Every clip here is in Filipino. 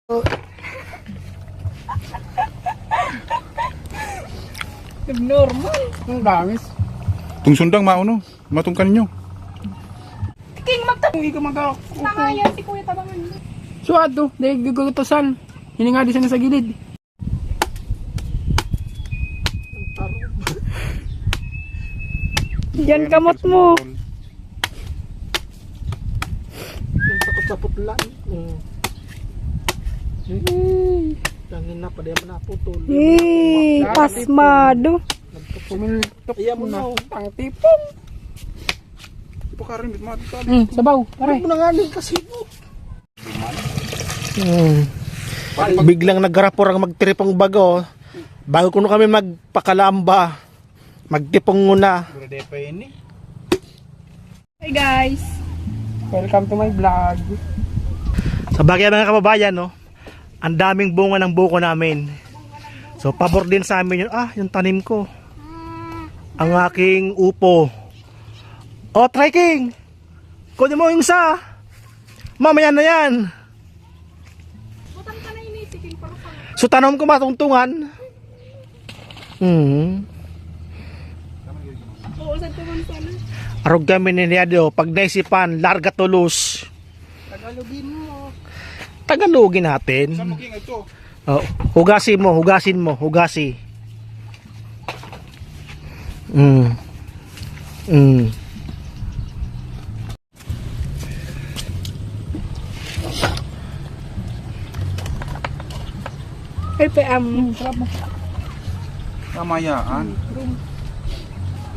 Normal. Ang damis. Tung sundang mauno, matungkan nyo. King magtanong. Ikaw mag-ako. Tama yan si Kuya Tabangan. Suado, dahil gugutosan. Hininga di sana sa gilid. Yan kamot mo. Yung sapot-sapot lang. Langin na pa din na putol. Pasmado. Pumiltop Ayan mo na. na. Ang tipong. Ipo ka rin, bitmata. Sabaw, pare. Ano nga rin kasi mo? Biglang naggarapor ang magtiripong bago. Bago kuno kami magpakalamba. Magtipong muna. Burada pa yun eh. Hi guys. Welcome to my vlog. Sa bagay mga kababayan, no? Ang daming bunga ng buko namin. So pabor din sa amin yun. Yung tanim ko. Ang aking upo. Try King. Kunin mo yung isa. Mamaya na yan. Butang ka na inisiking para sa... So tanom ko matungtungan. Oo, sa tuman sana. Arog kami niniyado. Pag naisipan, larga tulos. Tagalogin mo. Tagalogin natin. Saan mo king ito? Hugasin mo. Hugasi. LPM. Sarap mo. Kamayaan.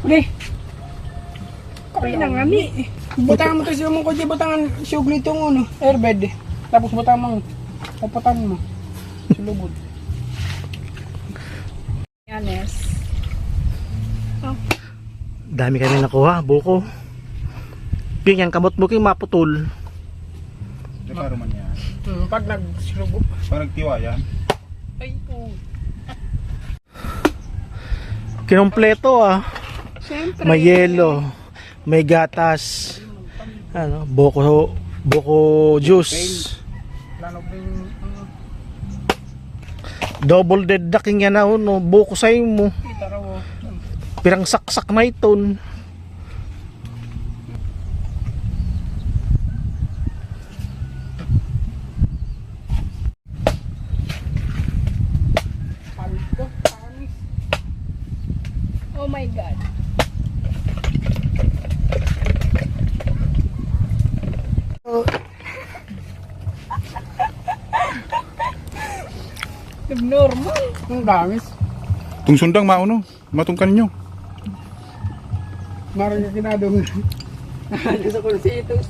Uli. Kaya na nga ni. Butangan mo to siya mong kutsi. Butangan siyugli itong ano. Airbed. Tapos butangan mo. Paputan mo. Sulubod. Yanes. Dami kami nakuha. Buko. King, yung kamot mo King maputol. Nagkaro man yan. Pag nagsulubog. Parang nagtiwa yan. Ay po. Kinumpleto Siyempre. May yelo. May gatas. Buko juice. Lanog din. Double dead daking yan no? Buko sa'yo mo. Kita raw. Pirang saksak na iton. Palito. Panis. Oh my God. Normal. Ang damis. Tung sundang mauno, matungkan nyo. Marang kinadong. Sa kursitos.